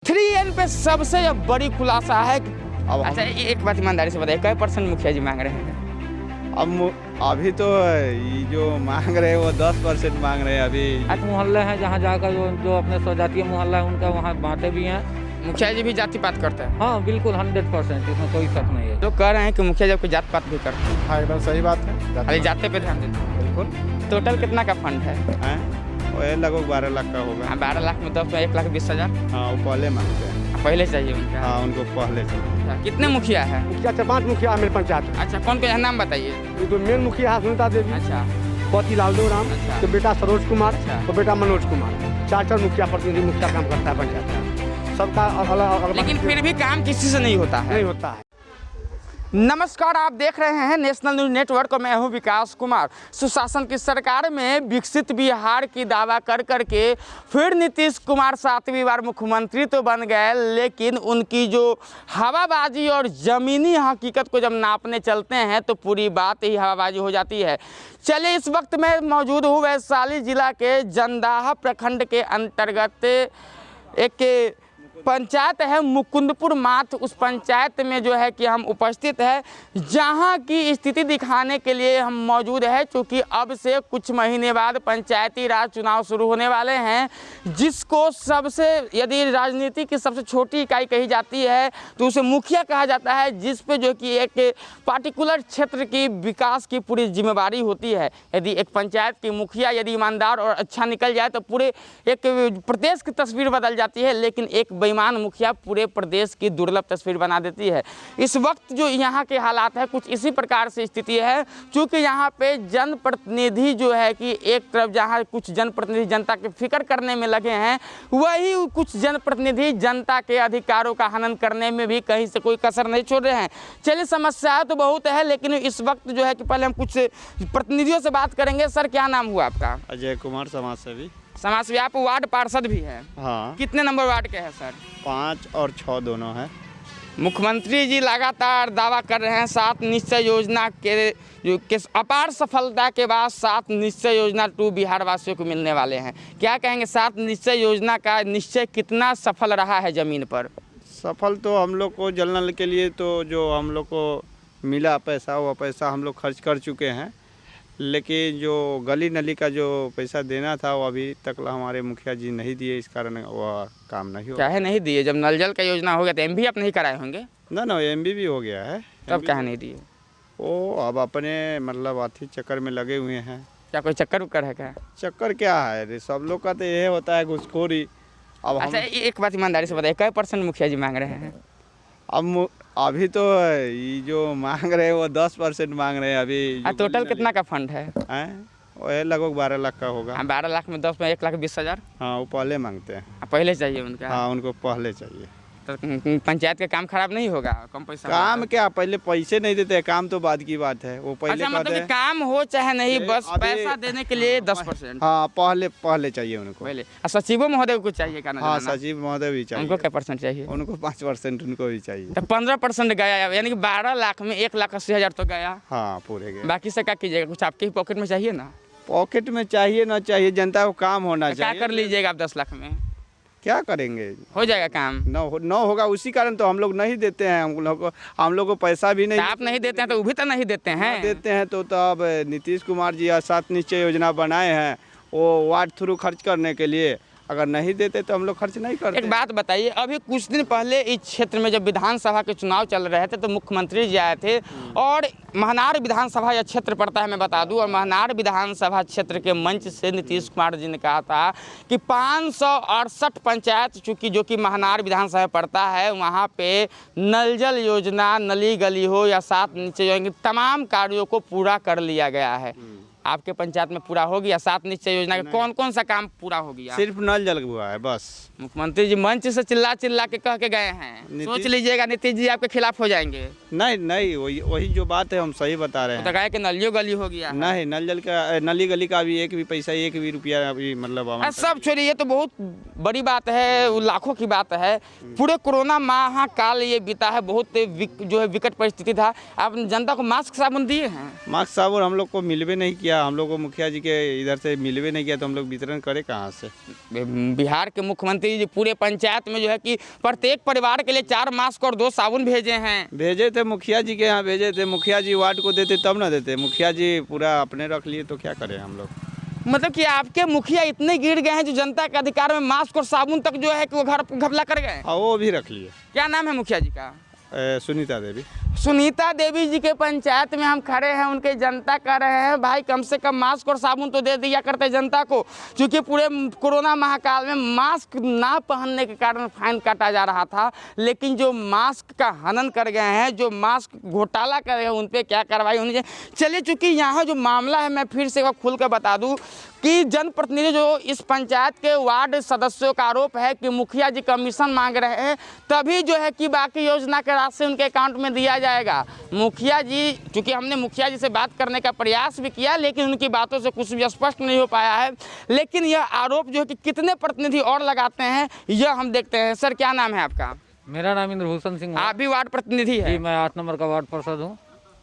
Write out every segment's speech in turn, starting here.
3N पे सबसे बड़ी खुलासा है अब अच्छा एक बात ईमानदारी से बताइए कै % मुखिया जी मांग रहे हैं? अभी तो ये जो मांग रहे हैं वो 10% मांग रहे हैं अभी। आज मोहल्ले हैं जहाँ जाकर जो अपने स्वजातीय मोहल्ला है उनका वहाँ बांटे भी हैं। मुखिया जी भी जाति पात करते हैं? हाँ बिल्कुल 100%, इसमें कोई शक नहीं है। लोग कह रहे हैं कि मुखिया जी को जात पात भी करते हैं, हाँ एकदम सही बात है। खाली जाते पे ध्यान देते हैं। बिल्कुल। टोटल कितना का फंड है? वो लगभग 12 लाख का होगा। 12 लाख में 10 में 1,20,000। हाँ वो पहले मांगते हैं। पहले चाहिए उनका? हाँ उनको पहले चाहिए। अच्छा, कितने मुखिया है? मुखिया 4-5 मुखिया है मेरे पंचायत में। अच्छा कौन कौन है नाम बताइए। ये तो मेन मुखिया है सुनीता देवी, अच्छा पति लालदेव राम, अच्छा। तो बेटा सरोज कुमार, अच्छा। तो बेटा मनोज कुमार। 4 मुखिया प्रतिनिधि मुखिया काम करता है पंचायत में। सबका अलग लेकिन फिर भी काम किसी से नहीं होता है। नहीं होता है। नमस्कार, आप देख रहे हैं नेशनल न्यूज नेटवर्क और मैं हूं विकास कुमार। सुशासन की सरकार में विकसित बिहार की दावा कर करके फिर नीतीश कुमार 7वीं बार मुख्यमंत्री तो बन गए, लेकिन उनकी जो हवाबाजी और ज़मीनी हकीकत को जब नापने चलते हैं तो पूरी बात ही हवाबाजी हो जाती है। चलिए, इस वक्त मैं मौजूद हूँ वैशाली जिला के जंदाहा प्रखंड के अंतर्गत एक पंचायत है मुकुंदपुर माथ। उस पंचायत में जो है कि हम उपस्थित है, जहां की स्थिति दिखाने के लिए हम मौजूद है, क्योंकि अब से कुछ महीने बाद पंचायती राज चुनाव शुरू होने वाले हैं, जिसको सबसे यदि राजनीति की सबसे छोटी इकाई कही जाती है तो उसे मुखिया कहा जाता है, जिस पे जो कि एक पार्टिकुलर क्षेत्र की विकास की पूरी जिम्मेवारी होती है। यदि एक पंचायत की मुखिया यदि ईमानदार और अच्छा निकल जाए तो पूरे एक प्रदेश की तस्वीर बदल जाती है, लेकिन एक बेईमान मुखिया पूरे प्रदेश की दुर्लभ तस्वीर बना देती है। इस वक्त जो यहाँ के हालात है कुछ इसी प्रकार से स्थिति है, क्योंकि यहाँ पे जनप्रतिनिधि जो है कि एक तरफ जहाँ कुछ जनप्रतिनिधि जनता की फिक्र करने में लगे हैं, वही कुछ जनप्रतिनिधि जनता के अधिकारों का हनन करने में भी कहीं से कोई कसर नहीं छोड़ रहे हैं। चलिए, समस्या तो बहुत है, लेकिन इस वक्त जो है कि पहले हम कुछ प्रतिनिधियों से बात करेंगे। सर, क्या नाम हुआ आपका? अजय कुमार, समाज सेवी। समाज आप वार्ड पार्षद भी है? हाँ। कितने नंबर वार्ड के हैं सर? 5 और 6 दोनों है। मुख्यमंत्री जी लगातार दावा कर रहे हैं 7 निश्चय योजना के अपार सफलता के बाद 7 निश्चय योजना 2 बिहार वासियों को मिलने वाले हैं। क्या कहेंगे, 7 निश्चय योजना का निश्चय कितना सफल रहा है ज़मीन पर? सफल तो हम लोग को जल नल के लिए तो जो हम लोग को मिला पैसा, वो पैसा हम लोग खर्च कर चुके हैं, लेकिन जो गली नली का जो पैसा देना था वो अभी तक हमारे मुखिया जी नहीं दिए, इस कारण वह काम नहीं हुआ। क्या है नहीं दिए? जब नल जल का योजना हो गया तो MB आप नहीं कराए होंगे? ना MB भी हो गया है। तब क्या नहीं दिए? वो अब अपने मतलब आर्थिक चक्कर में लगे हुए हैं। क्या कोई चक्कर उक्कर है क्या? चक्कर क्या है रे, सब लोग का तो यही होता है घुसखोरी। अब अच्छा एक बात ईमानदारी से बताइए, कै % मुखिया जी मांग रहे हैं? अभी तो ये जो मांग रहे हैं वो 10% मांग रहे हैं अभी। टोटल कितना का फंड है? वो लगभग 12 लाख का होगा। 12 लाख में 10 में 1,20,000। हाँ वो पहले मांगते हैं। पहले चाहिए उनका? हाँ उनको पहले चाहिए। तो पंचायत का काम खराब नहीं होगा? कम पैसा काम क्या, पहले पैसे नहीं देते हैं, काम तो बाद की बात है। वो पहले अच्छा, मतलब कि काम हो चाहे नहीं, बस पैसा देने के लिए 10%। हाँ पहले चाहिए उनको। पहले सचिवों महोदय को चाहिए का? हाँ सचिव महोदय भी चाहिए। उनको क्या % चाहिए? उनको 5% उनको भी चाहिए। तो 15% गया, यानी कि 12 लाख में 1,80,000 तो गया। हाँ पूरे गए। बाकी से क्या कीजिएगा? कुछ आपके ही पॉकेट में चाहिए ना? पॉकेट में चाहिए ना चाहिए, जनता को काम होना चाहिए। क्या कर लीजिएगा आप 10 लाख में? क्या करेंगे? हो जाएगा काम? न होगा, उसी कारण तो हम लोग नहीं देते हैं। हम लोग को पैसा भी नहीं। आप नहीं देते हैं तो वो भी तो नहीं देते हैं। देते हैं तो अब नीतीश कुमार जी 7 निश्चय योजना बनाए हैं, वो वार्ड थ्रू खर्च करने के लिए। अगर नहीं देते तो हम लोग खर्च नहीं करते। एक बात बताइए, अभी कुछ दिन पहले इस क्षेत्र में जब विधानसभा के चुनाव चल रहे थे तो मुख्यमंत्री जी आए थे, और महनार विधानसभा यह क्षेत्र पड़ता है, मैं बता दूं, और महनार विधानसभा क्षेत्र के मंच से नीतीश कुमार जी ने कहा था कि 568 पंचायत चूँकि जो कि महनार विधानसभा पड़ता है, वहाँ पे नल जल योजना, नली गली हो या 7 निश्चय योजना, तमाम कार्यों को पूरा कर लिया गया है। आपके पंचायत में पूरा हो गया 7 निश्चय योजना का? कौन कौन सा काम पूरा हो गया? सिर्फ नल जल हुआ है बस। मुख्यमंत्री जी मंच से चिल्ला चिल्ला के कह के गए हैं, सोच लीजिएगा नीतीश जी आपके खिलाफ हो जाएंगे। नहीं वही जो बात है हम सही बता रहे हैं। तो कहे कि नलियो गली हो गया। नहीं, नल जल का, नली गली का भी एक भी पैसा, एक भी रुपया अभी मतलब सब छोड़िए, ये तो बहुत बड़ी बात है, लाखों की बात है। पूरे कोरोना महाकाल ये बीता है, बहुत जो है विकट परिस्थिति था। आप जनता को मास्क साबुन दिए हैं? मास्क साबुन हम लोग को मिलवे नहीं किया किया, हम लोग को मुखिया जी के इधर से मिलवे नहीं किया, तो हम लोग वितरण करें कहाँ से। बिहार के मुख्यमंत्री जी पूरे पंचायत में जो है कि प्रत्येक परिवार के लिए 4 मास्क और 2 साबुन भेजे हैं। भेजे थे मुखिया जी के यहाँ भेजे थे, मुखिया जी वार्ड को देते तब ना देते, मुखिया जी पूरा अपने रख लिए तो क्या करें हम लोग। मतलब कि आपके मुखिया इतने गिर गए हैं जो जनता के अधिकार में मास्क और साबुन तक जो है कि वो घर घपला कर गए। हाँ वो भी रख लिए। क्या नाम है मुखिया जी का? सुनीता देवी। सुनीता देवी जी के पंचायत में हम खड़े हैं, उनके जनता कह रहे हैं भाई कम से कम मास्क और साबुन तो दे दिया करते जनता को, क्योंकि पूरे कोरोना महाकाल में मास्क ना पहनने के कारण फाइन काटा जा रहा था। लेकिन जो मास्क का हनन कर गए हैं, जो मास्क घोटाला कर गए हैं, उन पर क्या कार्रवाई होनी चाहिए। चलिए, चूँकि यहाँ जो मामला है मैं फिर से खुल कर बता दूँ कि जनप्रतिनिधि जो इस पंचायत के वार्ड सदस्यों का आरोप है कि मुखिया जी कमीशन मांग रहे हैं, तभी जो है कि बाकी योजना के राशि उनके अकाउंट में दिया जाएगा। मुखिया जी, चूँकि हमने मुखिया जी से बात करने का प्रयास भी किया, लेकिन उनकी बातों से कुछ भी स्पष्ट नहीं हो पाया है। लेकिन यह आरोप जो है कि कितने प्रतिनिधि और लगाते हैं, यह हम देखते हैं। सर, क्या नाम है आपका? मेरा नाम इंद्रभूषण सिंह है। आप भी वार्ड प्रतिनिधि जी, हैं? मैं 8 नंबर का वार्ड पार्षद हूँ।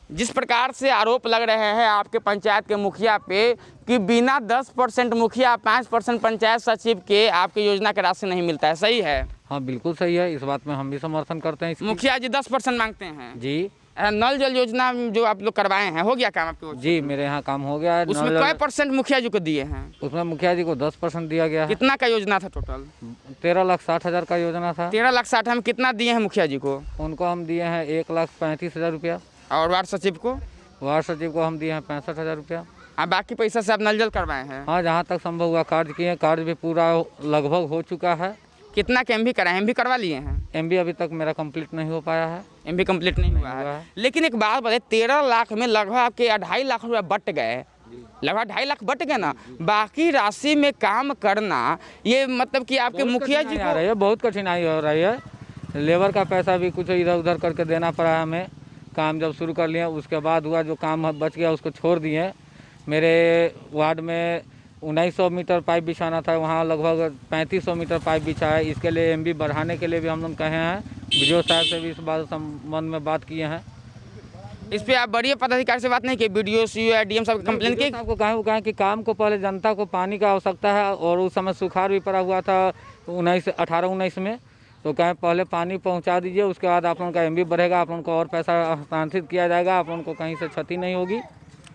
जिस प्रकार से आरोप लग रहे हैं आपके पंचायत के मुखिया पे कि बिना 10% मुखिया 5% पंचायत सचिव के आपकी योजना की राशि नहीं मिलता है, सही है? हाँ बिल्कुल सही है, इस बात में हम भी समर्थन करते हैं। मुखिया जी 10% मांगते हैं जी। नल जल योजना जो आप लोग करवाए हैं, हो गया काम आपके? जी, मेरे यहाँ काम हो गया है। उसमें कै % मुखिया जी को दिए हैं? उसमें मुखिया जी को 10% दिया गया है। कितना का योजना था टोटल? 13,60,000 का योजना था। 13,60,000 हम कितना दिए हैं मुखिया जी को? उनको हम दिए हैं 1,35,000 रुपया। और वार्ड सचिव को? वार्ड सचिव को हम दिए हैं 65,000 रुपया। बाकी पैसा से आप नल जल करवाए हैं? हाँ, जहाँ तक संभव हुआ कार्य किए हैं, कार्य भी पूरा लगभग हो चुका है। कितना के MB कराए? MB करवा लिए हैं? MB अभी तक मेरा कंप्लीट नहीं हो पाया है। MB कंप्लीट नहीं हुआ है। लेकिन एक बात बताइए, 13 लाख में लगभग आपके 2.5 लाख रुपया बट गए, लगभग 2.5 लाख बट गए ना। बाकी राशि में काम करना, ये मतलब कि आपके मुखिया जी आ रही है, बहुत कठिनाई हो रही है। लेबर का पैसा भी कुछ इधर उधर करके देना पड़ा है हमें। काम जब शुरू कर लिए, उसके बाद हुआ जो काम बच गया उसको छोड़ दिए। मेरे वार्ड में 1900 मीटर पाइप बिछाना था, वहाँ लगभग 3500 मीटर पाइप बिछा है। इसके लिए MB बढ़ाने के लिए भी हम लोग कहे हैं, BDO साहब से भी इस बात संबंध में बात किए हैं। इस पे आप बड़ी पदाधिकारी से बात नहीं की? BDO CO या DM साहब कंप्लेन की? आपको कहें कि काम को पहले जनता को पानी का आवश्यकता है, और उस समय सुखाड़ भी पड़ा हुआ था 18-19 में। तो कहें पहले पानी पहुंचा दीजिए, उसके बाद आप लोगों का MB बढ़ेगा, आप लोगों को और पैसा हस्तांतरित किया जाएगा, आप लोगों को कहीं से क्षति नहीं होगी।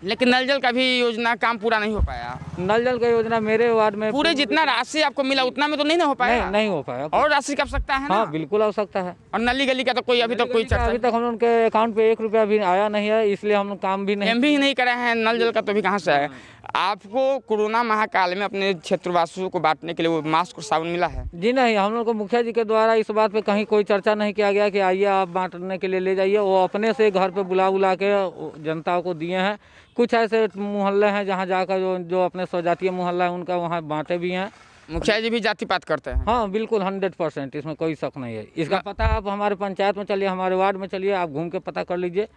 लेकिन नल जल का भी योजना काम पूरा नहीं हो पाया। नल जल का योजना मेरे वार्ड में पूरे जितना राशि आपको मिला उतना में तो नहीं ना हो पाया? नहीं हो पाया। और राशि की आवश्यकता है ना? हाँ बिल्कुल आवश्यकता है। और नली गली का तो कोई अभी तक कोई चर्चा? अभी तक हम लोग के अकाउंट पे 1 रुपया भी आया नहीं है, इसलिए हम लोग काम भी नहीं MB ही नहीं करे हैं, नल जल का तो भी कहाँ से है? आपको कोरोना महाकाल में अपने क्षेत्रवासियों को बांटने के लिए वो मास्क और साबुन मिला है? जी नहीं, हम लोग को मुखिया जी के द्वारा इस बात पे कहीं कोई चर्चा नहीं किया गया कि आइए आप बांटने के लिए ले जाइए। वो अपने से घर पे बुला के जनता को दिए हैं। कुछ ऐसे मोहल्ले हैं जहाँ जाकर जो अपने स्वजातीय मोहल्ला है उनका वहाँ बांटे भी हैं। मुखिया जी भी जाति पात करते हैं? हाँ बिल्कुल 100%, इसमें कोई शक नहीं है। इसका पता आप हमारे पंचायत में चलिए, हमारे वार्ड में चलिए, आप घूम के पता कर लीजिए।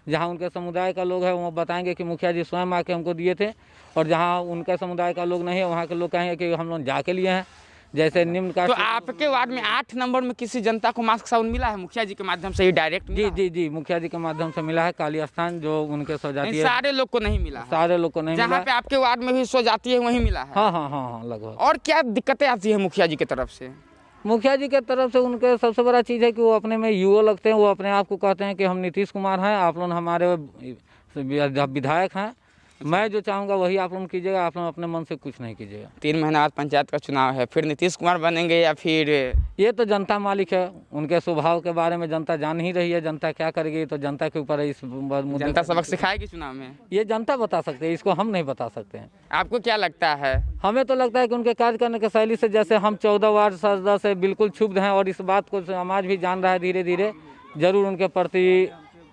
जहाँ उनके समुदाय का लोग है वो बताएंगे कि मुखिया जी स्वयं आके हमको दिए थे, और जहाँ उनके समुदाय का लोग नहीं है वहाँ के लोग कहेंगे कि हम लोग जाके लिए हैं। जैसे निम्न का तो आपके वार्ड में 8 नंबर में किसी जनता को मास्क साबुन मिला है मुखिया जी के माध्यम से ही डायरेक्ट? जी, मुखिया जी के माध्यम से मिला है। काली स्थान जो उनके स्वजातीय, सारे लोग को नहीं मिला है? सारे लोग को नहीं मिला। जहाँ पे आपके वार्ड में भी स्वजातीय है वहीं मिला है? हाँ लगभग। और क्या दिक्कतें आती है मुखिया जी की तरफ से? मुखिया जी के तरफ से उनके सबसे बड़ा चीज़ है कि वो अपने में युवा लगते हैं। वो अपने आप को कहते हैं कि हम नीतीश कुमार हैं, आप लोग हमारे विधायक हैं, मैं जो चाहूँगा वही आप लोग कीजिएगा, आप लोग अपने मन से कुछ नहीं कीजिएगा। 3 महीना बाद पंचायत का चुनाव है, फिर नीतीश कुमार बनेंगे या फिर? ये तो जनता मालिक है, उनके स्वभाव के बारे में जनता जान ही रही है। जनता क्या करेगी तो जनता के ऊपर है। इस जनता सबक सिखाएगी चुनाव में? ये जनता बता सकते हैं, इसको हम नहीं बता सकते हैं। आपको क्या लगता है? हमें तो लगता है कि उनके कार्य करने की शैली से, जैसे हम 14 वार्ड सदस्य से बिल्कुल क्षुब्ध हैं, और इस बात को समाज भी जान रहा है। धीरे धीरे जरूर उनके प्रति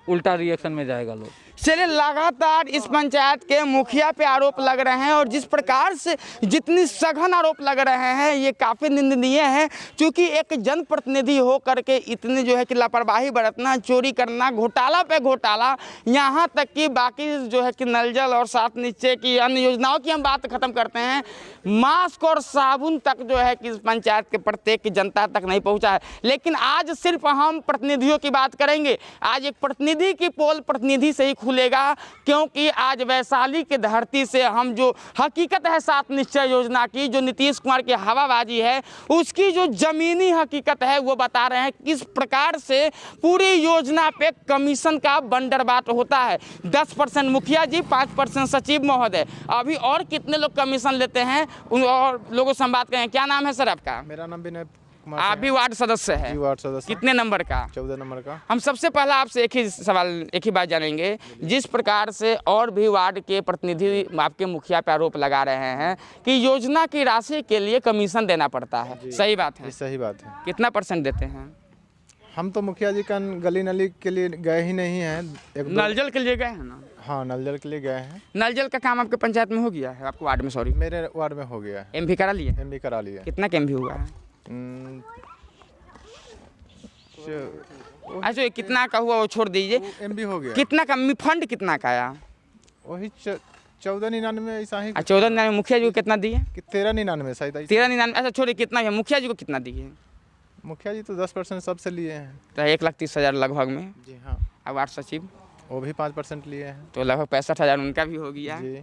उल्टा रिएक्शन में जाएगा लोग। चलिए, लगातार इस पंचायत के मुखिया पे आरोप लग रहे हैं, और जिस प्रकार से जितनी सघन आरोप लग रहे हैं ये काफ़ी निंदनीय है। क्योंकि एक जनप्रतिनिधि हो करके इतनी जो है कि लापरवाही बरतना, चोरी करना, घोटाला पे घोटाला, यहाँ तक कि बाकी जो है कि नल जल और साथ नीचे की अन्य योजनाओं की हम बात खत्म करते हैं, मास्क और साबुन तक जो है कि इस पंचायत के प्रत्येक जनता तक नहीं पहुँचा है। लेकिन आज सिर्फ हम प्रतिनिधियों की बात करेंगे। आज एक प्रतिनिधि की पोल प्रतिनिधि से ही खुलेगा, क्योंकि आज वैशाली के धरती से हम जो हकीकत है 7 निश्चय योजना की, जो नीतीश कुमार की हवाबाजी है, उसकी जो ज़मीनी हकीकत है वो बता रहे हैं किस प्रकार से पूरी योजना पे कमीशन का बंदरबाट होता है। 10% मुखिया जी, 5% सचिव महोदय, अभी और कितने लोग कमीशन लेते हैं उन और लोगों से हम बात करें। क्या नाम है सर आपका? मेरा नाम विनय कुमार आप भी वार्ड सदस्य है? जी, वार्ड सदस्य। कितने नंबर का? 14 नंबर का। हम सबसे पहला आपसे एक ही सवाल, एक ही बात जानेंगे। जिस प्रकार से और भी वार्ड के प्रतिनिधि आपके मुखिया पे आरोप लगा रहे हैं कि योजना की राशि के लिए कमीशन देना पड़ता है, सही बात है? जी, सही बात है। कितना % देते हैं? हम तो मुखिया जी का गली नली के लिए गए ही नहीं हैं। नल जल के लिए गए हैं ना? हाँ, नल जल के लिए गए हैं। नल जल का काम आपके पंचायत में हो गया है? आपके वार्ड में, सॉरी, मेरे वार्ड में हो गया है। एमवी करा लिए? एमवी करा लिया। कितना का एमवी हुआ है? अच्छा, कितना का हुआ वो छोड़ दीजिए, एमवी हो गया। कितना का फंड कितना का आया? वही 1499 ऐसा ही। 1499। मुखिया जी को कितना दिए? 1399 शायद। 1399। अच्छा छोड़िए, कितना है मुखिया जी को कितना दिए? मुखिया जी तो 10% सबसे लिए हैं। तो 1,30,000 लगभग में। जी हाँ। अब वार्ड सचिव वो भी 5% लिए हैं। तो लगभग 65,000 उनका भी हो गया। जी।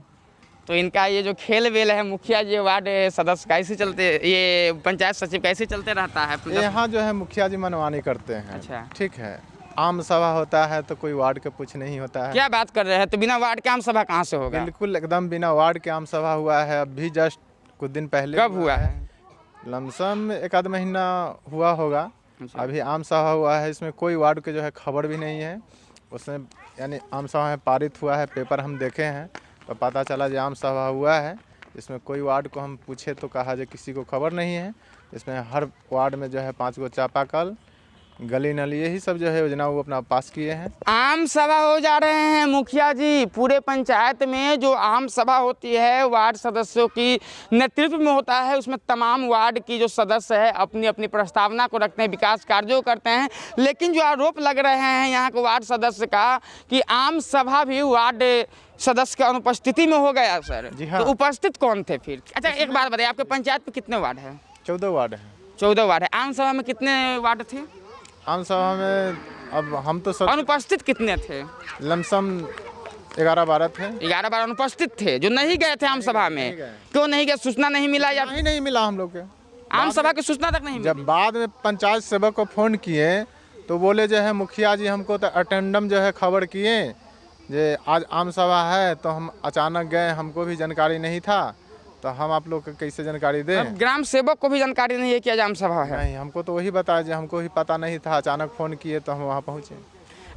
तो इनका ये जो खेल वेल है, मुखिया जी वार्ड सदस्य कैसे चलते, ये पंचायत सचिव कैसे चलते रहता है? यहाँ जो है मुखिया जी मनमानी करते हैं। अच्छा, ठीक है। आम सभा होता है तो कोई वार्ड के कुछ नहीं होता है। क्या बात कर रहे हैं? तो बिना वार्ड के आम सभा कहाँ से होगा? बिल्कुल एकदम बिना वार्ड के आम सभा हुआ है। अभी जस्ट कुछ दिन पहले। कब हुआ है? लमसम 1 महीना हुआ होगा। अच्छा। अभी आम सभा हुआ है, इसमें कोई वार्ड के जो है खबर भी नहीं है। उसमें यानी आम सभा में पारित हुआ है, पेपर हम देखे हैं तो पता चला जो आम सभा हुआ है। इसमें कोई वार्ड को हम पूछे तो कहा जो किसी को खबर नहीं है। इसमें हर वार्ड में जो है 5 गो चापाकल, गली नली, यही सब जो है योजना वो अपना पास किए हैं। आम सभा हो जा रहे हैं मुखिया जी। पूरे पंचायत में जो आम सभा होती है वार्ड सदस्यों की नेतृत्व में होता है, उसमें तमाम वार्ड की जो सदस्य है अपनी अपनी प्रस्तावना को रखते हैं, विकास कार्यों करते हैं। लेकिन जो आरोप लग रहे हैं यहाँ के वार्ड सदस्य का कि आम सभा भी वार्ड सदस्य की अनुपस्थिति में हो गया सर। जी हाँ। तो उपस्थित कौन थे फिर? अच्छा एक बात बताइए, आपके पंचायत में कितने वार्ड है? 14 वार्ड है। 14 वार्ड है। आम सभा में कितने वार्ड थे? आम सभा में अब हम तो सब अनुपस्थित कितने थे? लमसम 11-12 थे। 11-12 अनुपस्थित थे जो नहीं गए थे आम सभा में। क्यों नहीं गए? सूचना नहीं मिला या नहीं मिला हम लोग के? आम सभा की सूचना तक नहीं जब मिली? बाद में पंचायत सेवक को फ़ोन किए तो बोले जो है मुखिया जी हमको तो अटेंडम जो है खबर किए जे आज आम सभा है, तो हम अचानक गए, हमको भी जानकारी नहीं था, तो हम आप लोग को कैसे जानकारी दें? अब ग्राम सेवक को भी जानकारी नहीं है कि आज आम सभा है? नहीं, हमको तो वही बताया जो हमको ही पता नहीं था, अचानक फ़ोन किए तो हम वहाँ पहुँचे।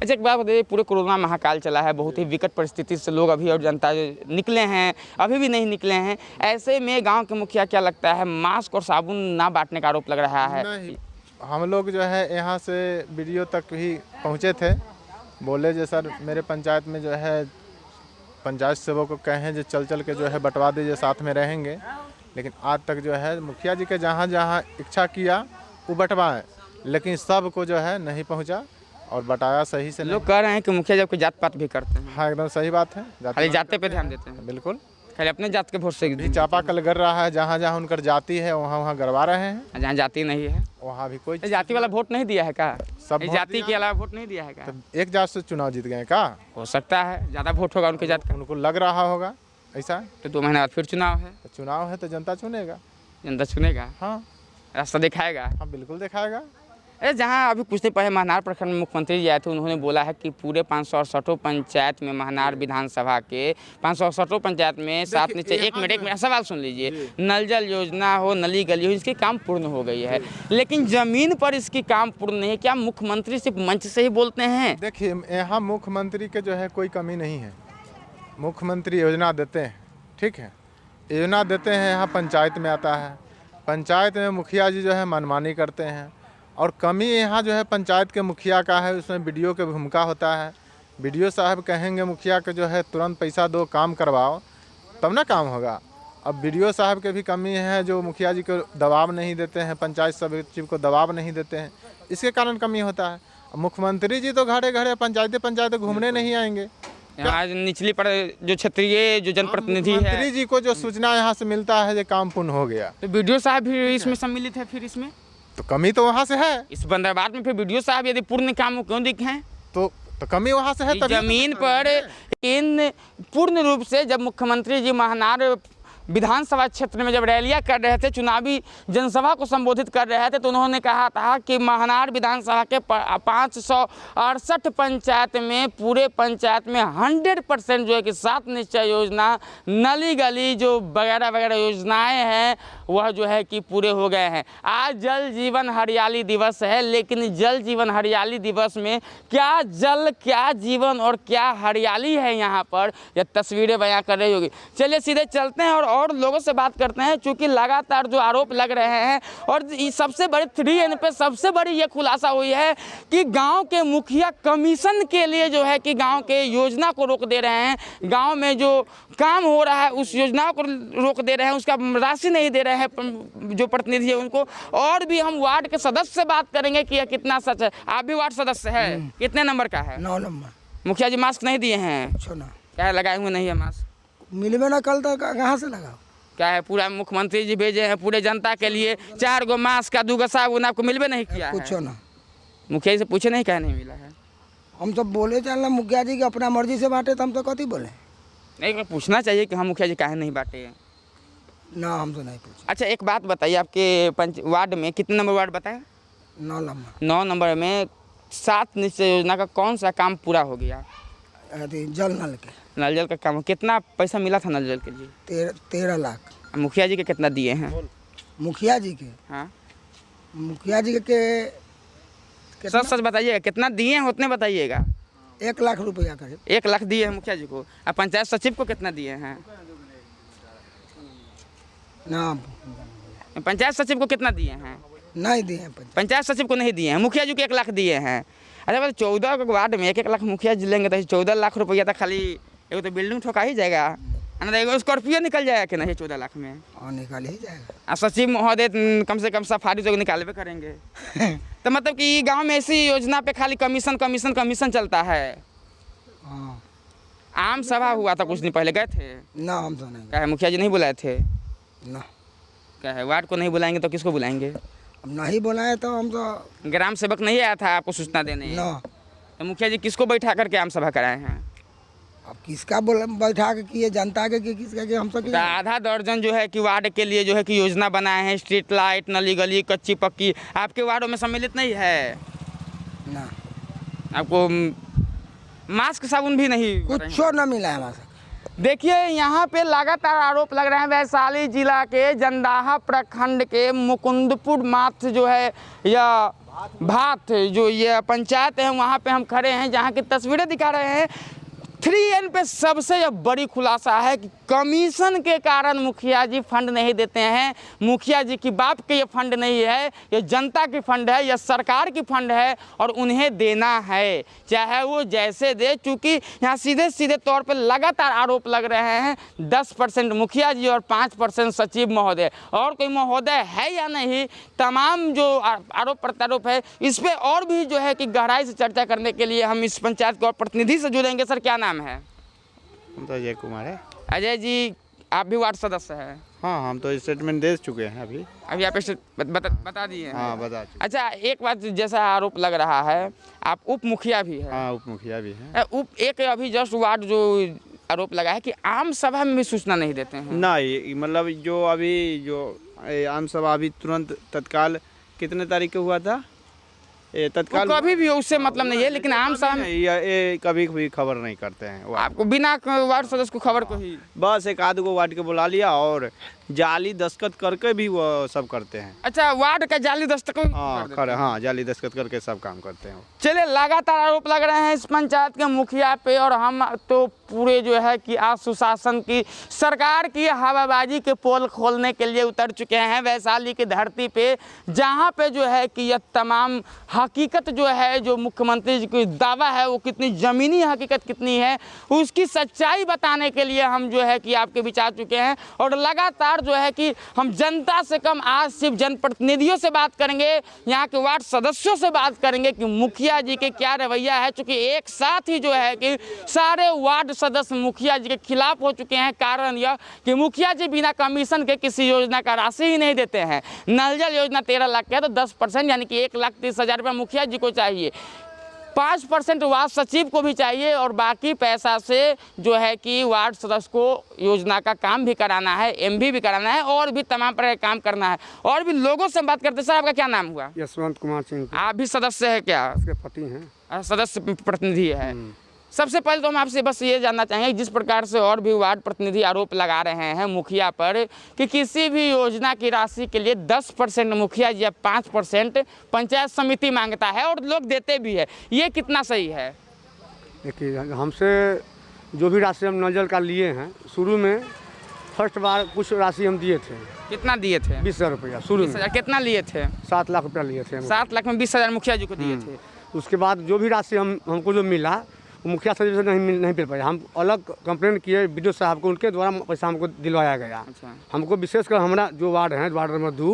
अच्छा एक बात बताइए, पूरे कोरोना महाकाल चला है, बहुत ही विकट परिस्थिति से लोग अभी और जनता निकले हैं, अभी भी नहीं निकले हैं। ऐसे में गांव के मुखिया क्या लगता है मास्क और साबुन ना बांटने का आरोप लग रहा है? नहीं, हम लोग जो है यहाँ से वीडियो तक भी पहुँचे थे। बोले जो सर मेरे पंचायत में जो है पंचायत सेवक को कहें जो चल के जो है बंटवा दीजिए, साथ में रहेंगे। लेकिन आज तक जो है मुखिया जी के जहाँ जहाँ इच्छा किया वो बंटवाएं, लेकिन सब को जो है नहीं पहुँचा और बटाया सही से। लोग कह रहे हैं कि मुखिया जी आपको जात पात भी करते हैं। हाँ, एकदम सही बात है। खाली जाते पे ध्यान देते हैं? बिल्कुल। खाली अपने जात के वोट से भी चापाकल गर रहा है, जहाँ जहाँ उनकर जाति है वहाँ वहाँ गरवा रहे हैं। जहाँ जाति नहीं है वहाँ भी कोई जाति वाला वोट नहीं दिया है का? सब जाति के अलावा वोट नहीं दिया है का? तो एक जात से चुनाव जीत गए का? हो सकता है ज़्यादा वोट होगा उनके जात का। उनको लग रहा होगा ऐसा। तो 2 महीने बाद फिर चुनाव है, तो चुनाव है तो जनता चुनेगा। जनता चुनेगा, हाँ रास्ता दिखाएगा। हाँ, बिल्कुल दिखाएगा। अरे जहाँ अभी कुछ दिन पहले महनार प्रखंड में मुख्यमंत्री जी आए थे, उन्होंने बोला है कि पूरे 568 पंचायत में महनार विधानसभा के 568 पंचायत में 7 नीचे एक मिनट सवाल सुन लीजिए, नल जल योजना हो, नली गली हो, इसकी काम पूर्ण हो गई है, लेकिन जमीन पर इसकी काम पूर्ण नहीं है। क्या मुख्यमंत्री सिर्फ मंच से ही बोलते हैं? देखिए, यहाँ मुख्यमंत्री के जो है कोई कमी नहीं है। मुख्यमंत्री योजना देते हैं, ठीक है, योजना देते हैं, यहाँ पंचायत में आता है। पंचायत में मुखिया जी जो है मनमानी करते हैं। और कमी यहाँ जो है पंचायत के मुखिया का है, उसमें बीडीओ की भूमिका होता है। बीडीओ साहब कहेंगे मुखिया के जो है तुरंत पैसा दो, काम करवाओ, तब ना काम होगा। अब बीडीओ साहब के भी कमी है, जो मुखिया जी को दबाव नहीं देते हैं, पंचायत सचिव को दबाव नहीं देते हैं, इसके कारण कमी होता है। मुख्यमंत्री जी तो घरे घरे पंचायतें घूमने नहीं आएंगे। यहाँ निचली पर जो क्षेत्रीय जो जनप्रतिनिधि है, मंत्री जी को जो सूचना यहाँ से मिलता है, जो काम पूर्ण हो गया, तो बीडीओ साहब भी इसमें सम्मिलित है। फिर इसमें तो कमी तो वहाँ से है। इस बंदरबाट में फिर बीडीओ साहब यदि पूर्ण काम क्यों दिखे? तो तो कमी वहाँ से है इस तभी तो जमीन कुछ कर रहे हैं। पर इन पूर्ण रूप से जब मुख्यमंत्री जी महनार विधानसभा क्षेत्र में जब रैलियां कर रहे थे, चुनावी जनसभा को संबोधित कर रहे थे, तो उन्होंने कहा था कि महनार विधानसभा के 568 पंचायत में, पूरे पंचायत में 100% जो है कि 7 निश्चय योजना, नली गली जो वगैरह वगैरह योजनाएं हैं वह जो है कि पूरे हो गए हैं। आज जल जीवन हरियाली दिवस है, लेकिन जल जीवन हरियाली दिवस में क्या जल, क्या जीवन और क्या हरियाली है यहाँ पर, यह तस्वीरें बयां कर रही होगी। चलिए सीधे चलते हैं और लोगों से बात करते हैं, चूँकि लगातार जो आरोप लग रहे हैं और सबसे बड़े 3N पे सबसे बड़ी ये खुलासा हुई है कि गांव के मुखिया कमीशन के लिए जो है कि गांव के योजना को रोक दे रहे हैं, गांव में जो काम हो रहा है उस योजना को रोक दे रहे हैं, उसका राशि नहीं दे रहे हैं जो प्रतिनिधि है उनको। और भी हम वार्ड के सदस्य से बात करेंगे कि यह कितना सच है। आप भी वार्ड सदस्य है, कितने नंबर का है? 9 नंबर। मुखिया जी मास्क नहीं दिए हैं, छो ना क्या लगाए हुए नहीं है मास्क? मिलबे ना कल तक, कहाँ से लगाओ? क्या है, पूरा मुख्यमंत्री जी भेजे हैं पूरे जनता के लिए 4 गो मास्क का 2 गो साबुन, आपको मिलबे नहीं किया है? पूछो ना, मुखिया जी से पूछे नहीं, क्या नहीं मिला है? हम तो बोले चलना मुखिया जी के अपना मर्जी से बांटे, तो हम तो कथी बोले? नहीं, पूछना चाहिए कि हम मुखिया जी काहे नहीं बांटे। ना हम तो नहीं पूछे। अच्छा एक बात बताइए, आपके वार्ड में कितने नंबर वार्ड बताएं? 9 नंबर। 9 नंबर में 7 निश्चय योजना का कौन सा काम पूरा हो गया? अथी जल नल के नल जल का काम, कितना पैसा मिला था नल जल के लिए? 13 लाख। मुखिया जी के कितना दिए हैं? मुखिया जी के, हाँ मुखिया जी के सच सच बताइएगा, कितना दिए हैं उतने बताइएगा। 1 लाख रुपया करीब। 1 लाख दिए हैं मुखिया जी को। अब पंचायत सचिव को कितना दिए हैं? ना पंचायत सचिव को कितना दिए हैं? नहीं दिए हैं। पंचायत सचिव को नहीं दिए हैं, मुखिया जी को 1 लाख दिए हैं। अच्छा बस 14 के वार्ड में 1 लाख मुखिया जी लेंगे तो 14 लाख रुपया तो खाली एगो तो बिल्डिंग ठोका ही जाएगा, ना एगो स्कॉर्पियो निकल जाएगा कि नहीं 14 लाख में? और निकाल ही जाएगा। और सचिव महोदय कम से कम सफारी तो निकालबे करेंगे। तो मतलब कि गांव में ऐसी योजना पे खाली कमीशन कमीशन कमीशन चलता है। हाँ। आम सभा हुआ था कुछ दिन पहले, गए थे? ना हम तो नहीं। क्या है, मुखिया जी नहीं बुलाए थे? ना क्या है, वार्ड को नहीं बुलाएंगे तो किसको बुलाएंगे? अब नहीं बुलाए तो हम तो ग्राम सेवक नहीं आया था आपको सूचना देने? ना। तो मुखिया जी किसको बैठा करके आम सभा कराए हैं? अब किसका बैठा के किए, जनता के कि किसका कि हम सब तो आधा दर्जन जो है कि वार्ड के लिए जो है कि योजना बनाए हैं, स्ट्रीट लाइट, नली गली, कच्ची पक्की, आपके वार्डों में सम्मिलित नहीं है? ना आपको मास्क साबुन भी नहीं? कुछ ना मिला है हमारे। देखिए यहाँ पे लगातार आरोप लग रहे हैं। वैशाली जिला के जंदाहा प्रखंड के मुकुंदपुर माथ जो है या भात जो ये पंचायत है, वहाँ पे हम खड़े हैं, जहाँ की तस्वीरें दिखा रहे हैं। 3N पे सबसे यह बड़ी खुलासा है कि कमीशन के कारण मुखिया जी फंड नहीं देते हैं। मुखिया जी की बाप के ये फंड नहीं है, ये जनता की फंड है, यह सरकार की फंड है और उन्हें देना है, चाहे वो जैसे दे। चूँकि यहाँ सीधे सीधे तौर पर लगातार आरोप लग रहे हैं 10% मुखिया जी और 5% सचिव महोदय। और कोई महोदय है या नहीं, तमाम जो आरोप प्रत्यारोप है इस पर और भी जो है कि गहराई से चर्चा करने के लिए हम इस पंचायत के और प्रतिनिधि से जुड़ेंगे। सर क्या नाम है? हम तो अजय कुमार है। अजय जी आप भी वार्ड सदस्य हैं? हाँ हम तो स्टेटमेंट दे चुके हैं अभी आप बता दिए हैं? हाँ बता चुके। अच्छा एक बात, जैसा आरोप लग रहा है आप उप मुखिया भी है? हाँ उप मुखिया भी है। एक अभी जस्ट वार्ड जो आरोप लगा है कि आम सभा में भी सूचना नहीं देते हैं। नहीं मतलब जो अभी जो आम सभा अभी तुरंत तत्काल कितने तारीख को हुआ था, ये तत्काल कभी भी उससे मतलब नहीं है, लेकिन आम सभा में ये कभी भी खबर नहीं करते हैं वो। आपको बिना वार्ड सदस्य को खबर को ही बस एक आध गो वार्ड के बुला लिया और जाली दस्तखत करके भी वो सब करते हैं। अच्छा वार्ड का जाली दस्तखत? हाँ जाली दस्तखत करके सब काम करते हैं। चलिए लगातार आरोप लग रहे हैं इस पंचायत के मुखिया पे, और हम तो पूरे जो है कि आज सुशासन की सरकार की हवाबाजी के पोल खोलने के लिए उतर चुके हैं वैशाली की धरती पे, जहां पे जो है कि यह तमाम हकीकत जो है, जो मुख्यमंत्री जी का दावा है वो कितनी ज़मीनी हकीकत कितनी है, उसकी सच्चाई बताने के लिए हम जो है कि आपके बीच आ चुके हैं। और लगातार जो है कि हम जनता से कम आज सिर्फ जनप्रतिनिधियों से बात करेंगे, यहाँ के वार्ड सदस्यों से बात करेंगे कि मुखिया जी के क्या रवैया है। चूँकि एक साथ ही जो है कि सारे वार्ड सदस्य मुखिया जी के खिलाफ हो चुके हैं। कारण यह कि मुखिया जी बिना कमीशन के किसी योजना का राशि ही नहीं देते हैं। नल जल योजना 13 लाख का है तो 10% यानी कि 1,30,000 रुपये मुखिया जी को चाहिए। 5% वार्ड सचिव को भी चाहिए और बाकी पैसा से जो है कि वार्ड सदस्य को योजना का काम भी कराना है, एमवी भी कराना है और भी तमाम प्रकार का काम करना है। और भी लोगों से बात करते हैं। सर, आपका क्या नाम हुआ? यशवंत कुमार सिंह आप भी सदस्य है क्या? के पति हैं। सदस्य प्रतिनिधि है। सबसे पहले तो हम आपसे बस ये जानना चाहेंगे, जिस प्रकार से और भी वार्ड प्रतिनिधि आरोप लगा रहे हैं मुखिया पर कि किसी भी योजना की राशि के लिए 10% मुखिया जी या 5% पंचायत समिति मांगता है और लोग देते भी है, ये कितना सही है? देखिए, हमसे जो भी राशि हम नल जल का लिए हैं, शुरू में फर्स्ट बार कुछ राशि हम दिए थे। कितना दिए थे? 20,000 रुपया शुरू में। 20,000 कितना लिए थे? 7 लाख रुपया लिए थे हम। 7 लाख में 20,000 मुखिया जी को दिए थे। उसके बाद जो भी राशि हमको जो मिला वो मुखिया सचिव से नहीं मिल पाया। हम अलग कंप्लेन किए बीडीओ साहब को, उनके द्वारा पैसा हमको दिलवाया गया। अच्छा। हमको विशेषकर हमारा जो वार्ड है, वार्ड नंबर 2,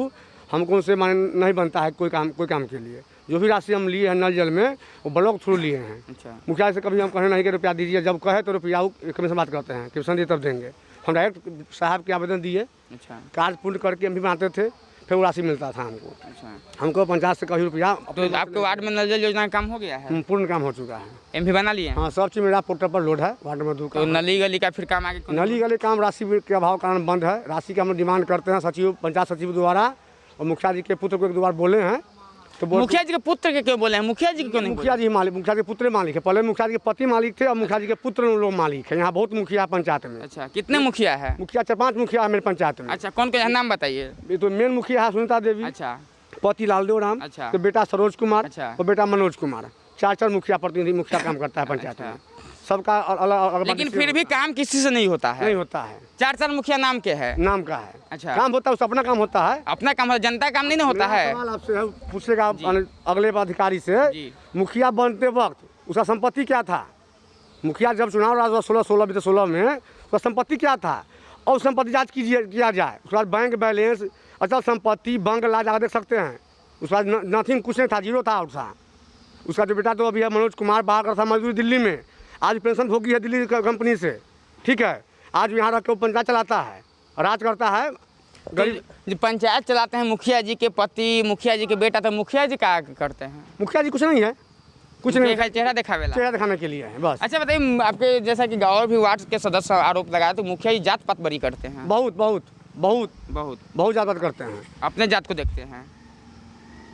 हमको उनसे नहीं बनता है कोई काम के लिए। जो भी राशि हम लिए हैं नल जल में वो ब्लॉक थ्रू लिए हैं। अच्छा। मुखिया से कभी हम कहे नहीं कि रुपया दीजिए, जब कहे तो रुपया कमीशन बात करते हैं, कमीशन दिए तब देंगे। हम डायरेक्ट साहब के आवेदन दिए, अच्छा। कार्य पूर्ण करके हम भी बनाते थे, फिर वो राशि मिलता था हमको। अच्छा। हमको पंचायत से कभी रुपया। तो आपके वार्ड में नल जल योजना का काम हो गया है? पूर्ण काम हो चुका है। एमवी बना लिए? हाँ, सब चीज़ मेरा पोर्टल पर लोड है। वार्ड नंबर 2 का तो नली गली का फिर काम आगे नली गली काम राशि के अभाव कारण बंद है। राशि का हम डिमांड करते हैं सचिव, पंचायत सचिव द्वारा, और मुखिया जी के पुत्र को एक 2 बार बोले हैं तो मुखिया जी के पुत्र के क्यों बोले हैं? मुखिया जी क्यों नहीं? मुखिया जी मालिक, मुखिया जी के पुत्र मालिक है। पहले मुखिया जी के पति मालिक थे और मुखिया जी के पुत्र लोग मालिक है। यहाँ बहुत मुखिया है पंचायत में। अच्छा, कितने मुखिया है? मुखिया 4-5 मुखिया है मेरे पंचायत में। अच्छा, कौन कौन नाम बताइए? ये तो मेन मुखिया है सुनीता देवी, अच्छा, पति लालदेव राम, अच्छा। तो बेटा सरोज कुमार, अच्छा। और बेटा मनोज कुमार। 4 मुखिया प्रतिनिधि मुखिया काम करता है पंचायत में। सबका अलग। लेकिन फिर भी काम किसी से नहीं होता है? नहीं होता है। 4 मुखिया नाम के है? नाम का है। अच्छा। काम होता है, उसका अपना काम होता है। अपना काम है, जनता काम नहीं होता है। सवाल आपसे पूछेगा अगले अधिकारी से, जी। मुखिया बनते वक्त उसका संपत्ति क्या था? मुखिया जब चुनाव रहा 2016 में उसका संपत्ति क्या था, और संपत्ति जांच किया जाए। उसके बाद बैंक बैलेंस, अचल संपत्ति, बंगला जाकर देख सकते हैं। उसके बाद नथिंग, कुछ नहीं था, जीरो था उसका जो बेटा तो अभी है मनोज कुमार, बाहर का था मजदूरी दिल्ली में, आज पेंशन भोगी है दिल्ली कंपनी से। ठीक है, आज यहाँ रख के वो पंचायत चलाता है, राज करता है। गरीब जो पंचायत चलाते हैं मुखिया जी के पति, मुखिया जी के बेटा, तो मुखिया जी क्या करते हैं? मुखिया जी कुछ नहीं है, कुछ नहीं, चेहरा दिखावेला, चेहरा दिखाने के लिए है बस। अच्छा बताइए, आपके जैसा कि गाँव भी वार्ड के सदस्य आरोप लगाए तो मुखिया जी जात पात बरी करते हैं? बहुत बहुत बहुत बहुत बहुत ज़्यादा करते हैं। अपने जात को देखते हैं?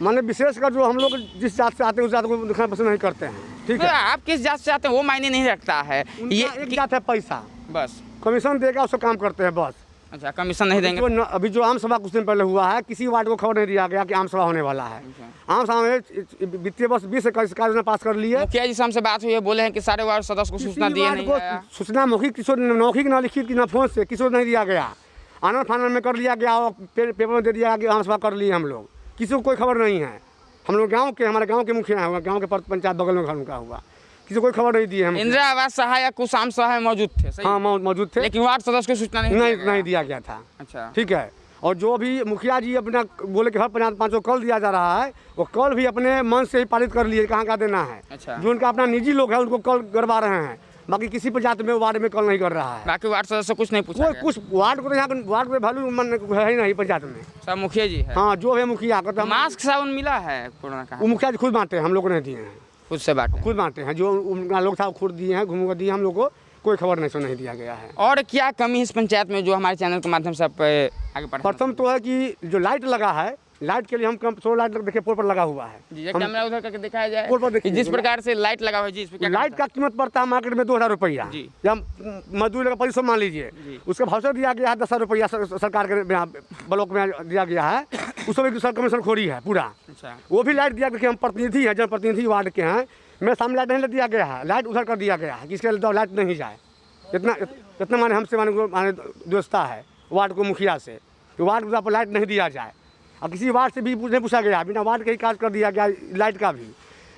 माने विशेषकर जो हम लोग जिस जात से आते हैं उस जात को दिखाना पसंद नहीं करते हैं। ठीक तो है, आप किस जात से आते हैं वो मायने नहीं रखता है, ये एक जात है पैसा, बस कमीशन देगा उसको काम करते हैं बस। अच्छा, कमीशन नहीं देंगे? अभी जो आम सभा कुछ दिन पहले हुआ है, किसी वार्ड को खबर नहीं दिया गया कि आम सभा होने वाला है। आम सभा में वित्तीय वर्ष 20 योजना पास कर लिए। मुखिया जी से हमसे बात हुई है, बोले हैं कि सारे वार्ड सदस्य को सूचना दिए नहीं है। सूचना मौखिक किसी मौखिक ना लिखित की ना फोन से किसी को नहीं दिया गया, आनंद फानंद में कर लिया गया और पेपर में दे दिया कि आम सभा कर लिए हम लोग। किसी को कोई खबर नहीं है। हम लोग गाँव के, हमारे गाँव के मुखिया हुआ, गाँव के पंचायत बगल में घर उनका हुआ, किसी को कोई खबर नहीं दी है। इंदिरा आवास सहायक कुछ आम सहाय मौजूद थे? सही? हाँ, मौजूद थे, लेकिन वार्ड सदस्य को सूचना नहीं दिया गया था। अच्छा, ठीक है, और जो भी मुखिया जी अपना बोले कि हर 5 कल दिया जा रहा है, वो कल भी अपने मन से ही पारित कर लिए कहाँ का देना है। अच्छा। जो उनका अपना निजी लोग है उनको कल करवा रहे हैं, बाकी किसी पंचायत में वार्ड में कल नहीं कर रहा है। बाकी वार्ड सदस्य कुछ नहीं पूछा कोई गया? कुछ वार्ड को तो यहाँ वार्ड में वैल्यू है ही नहीं पंचायत में। सब मुखिया जी है? हाँ, जो है मुखिया का मास्क साबुन मिला है कोरोना का? वो मुखिया जी खुद बांटे हैं, हम लोग को नहीं दिए हैं। खुद से बांटे? खुद बांटे हैं, जो उनका लोग था खुद दिए हैं, घूम दिए हम लोग को, कोई खबर नहीं दिया गया है। और क्या कमी है इस पंचायत में जो हमारे चैनल के माध्यम से आप आगे बढ़ाएं? प्रथम तो है कि जो लाइट लगा है, लाइट के लिए हम सोलर लाइट देखिए पोल पर लगा हुआ है। जी, कैमरा उधर करके दिखाया जाए पोल पर देखिए, जिस प्रकार से लाइट लगा हुआ है जी, इस पे क्या लाइट का कीमत पड़ता है मार्केट में 2,000 रुपया। जी। या मजदूरी का परिश्रम मान लीजिए, उसका भाव दिया गया है 10,000 रुपया सरकार के ब्लॉक में दिया गया है, उसमें भी कमीशन खोरी है पूरा। अच्छा, वो भी लाइट दिया, देखिए हम प्रतिनिधि हैं, जनप्रतिनिधि वार्ड के हैं, मेरे सामने लाइट नहीं दिया गया है, लाइट उधर कर दिया गया है कि इसके लिए लाइट नहीं जाए। इतना माने हमसे माने दोस्ता है वार्ड को मुखिया से कि वार्ड को लाइट नहीं दिया जाए, और किसी वार्ड से भी नहीं पूछा गया, बिना वार्ड के ही काज कर दिया गया लाइट का भी।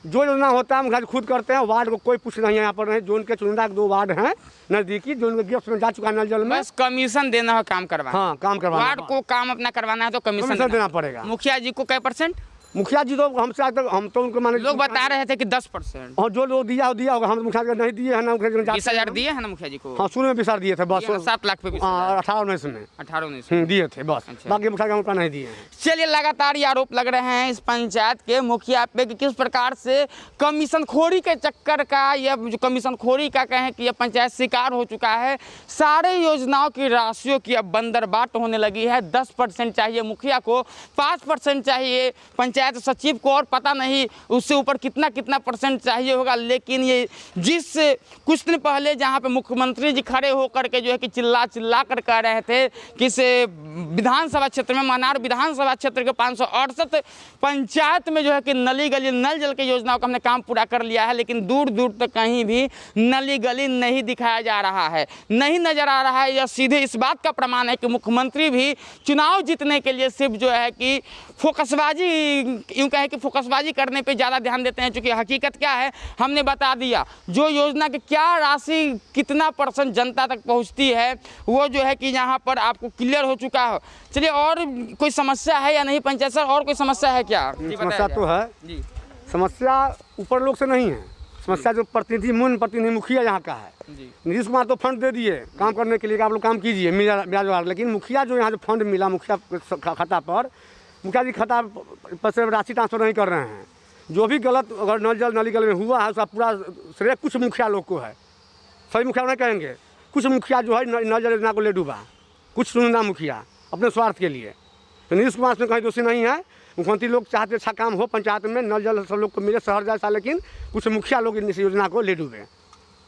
जो योजना होता है हम घर खुद करते हैं, वार्ड को कोई पूछ नहीं है यहाँ पर नहीं। जो उनके चुनिंदा 2 वार्ड हैं नज़दीकी, जो उनके गिफ्ट में जा चुका है नल जल में, बस कमीशन देना है, काम करवाना। हाँ, काम करवाना, वार्ड को काम अपना करवाना है तो कमीशन देना पड़ेगा। मुखिया जी को क्या %? मुखिया जी तो हमसे आज तक हम तो उनको माने लोग बता रहे थे कि 10%। और जो लोग दिया होगा, हम मुखिया जी नहीं दिए हैं ना। 20,000 दिए हैं ना मुखिया जी को? हाँ, शुरू में 20,000 दिए थे बस। 7 लाख पे 18-19 में 18-19 दिए थे बस। अच्छा। बाकी मुखिया जी नहीं दिए हैं। चलिए, लगातार ये आरोप लग रहे हैं इस पंचायत के मुखिया पे कि किस प्रकार से कमीशन खोरी के चक्कर का, यह जो कमीशन खोरी का कहें कि यह पंचायत शिकार हो चुका है। सारे योजनाओं की राशियों की अब बंदरबाट होने लगी है। 10% चाहिए मुखिया को, 5% चाहिए पंचायत सचिव को, और पता नहीं उससे ऊपर कितना परसेंट चाहिए होगा। लेकिन ये जिस कुछ दिन पहले जहाँ पे मुख्यमंत्री जी खड़े होकर के जो है कि चिल्ला कर कह रहे थे कि इस विधानसभा क्षेत्र में, मनार विधानसभा क्षेत्र के 568 पंचायत में जो है कि नली गली नल जल की योजनाओं का हमने काम पूरा कर लिया है, लेकिन दूर दूर तक कहीं भी नली गली नहीं दिखाया जा रहा है, नहीं नजर आ रहा है। यह सीधे इस बात का प्रमाण है कि मुख्यमंत्री भी चुनाव जीतने के लिए सिर्फ जो है कि फोकसबाजी, यूँ कहें कि फोकसबाजी करने पे ज़्यादा ध्यान देते हैं। चूँकि हकीकत क्या है हमने बता दिया, जो योजना की क्या राशि कितना % जनता तक पहुंचती है वो जो है कि यहाँ पर आपको क्लियर हो चुका है। चलिए, और कोई समस्या है या नहीं पंचायत सर? और कोई समस्या है क्या? समस्या तो है जी। समस्या ऊपर लोग से नहीं है, समस्या जो प्रतिनिधि मूल प्रतिनिधि मुखिया यहाँ का है। नीतीश कुमार तो फंड दे दिए काम करने के लिए, आप लोग काम कीजिए ब्याज वाला, लेकिन मुखिया जो यहाँ जो फंड मिला मुखिया खाता पर, मुखिया जी खाता पर से राशि ट्रांसफर नहीं कर रहे हैं। जो भी गलत अगर नल जल नली गली में हुआ है उसका पूरा श्रेय कुछ मुखिया लोग को है। सभी मुखिया नहीं कहेंगे, कुछ मुखिया जो है नल जल योजना को ले डूबा, कुछ चुनिंदा मुखिया अपने स्वार्थ के लिए। तो नीतीश कुमार में कहीं दोषी नहीं है। मुख्यमंत्री लोग चाहते अच्छा काम हो पंचायत में, नल जल सब लोग को मिले, शहर जैसा, लेकिन कुछ मुखिया लोग इस योजना को ले डूबे।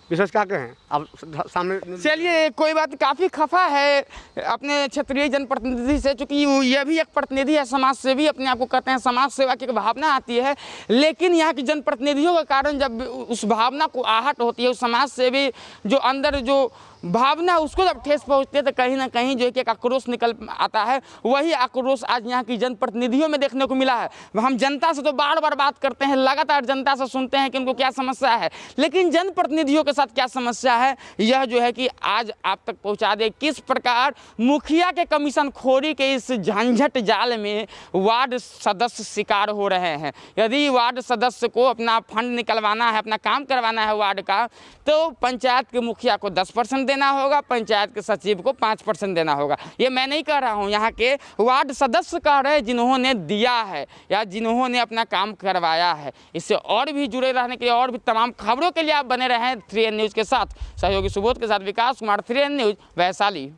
विशेष क्या कहें आप सामने। चलिए, कोई बात, काफ़ी खफा है अपने क्षेत्रीय जनप्रतिनिधि से, चूँकि यह भी एक प्रतिनिधि है, समाज सेवी अपने आप को कहते हैं, समाज सेवा की भावना आती है। लेकिन यहाँ की जनप्रतिनिधियों के कारण जब उस भावना को आहट होती है, उस समाज सेवी जो अंदर जो भावना उसको जब ठेस पहुँचती है तो कहीं ना कहीं जो है कि एक आक्रोश निकल आता है। वही आक्रोश आज यहाँ की जनप्रतिनिधियों में देखने को मिला है। हम जनता से तो बार बार बात करते हैं, लगातार जनता से सुनते हैं कि उनको क्या समस्या है, लेकिन जनप्रतिनिधियों के साथ क्या समस्या है यह जो है कि आज आप तक पहुँचा दे। किस प्रकार मुखिया के कमीशन खोरी के इस झंझट जाल में वार्ड सदस्य शिकार हो रहे हैं। यदि वार्ड सदस्य को अपना फंड निकलवाना है, अपना काम करवाना है वार्ड का, तो पंचायत के मुखिया को 10% देना होगा, पंचायत के सचिव को 5% देना होगा। ये मैं नहीं कह रहा हूँ, यहाँ के वार्ड सदस्य कह रहे हैं जिन्होंने दिया है या जिन्होंने अपना काम करवाया है। इससे और भी जुड़े रहने के लिए, और भी तमाम खबरों के लिए आप बने रहें 3N न्यूज़ के साथ। सहयोगी सुबोध के साथ विकास कुमार, 3N न्यूज़, वैशाली।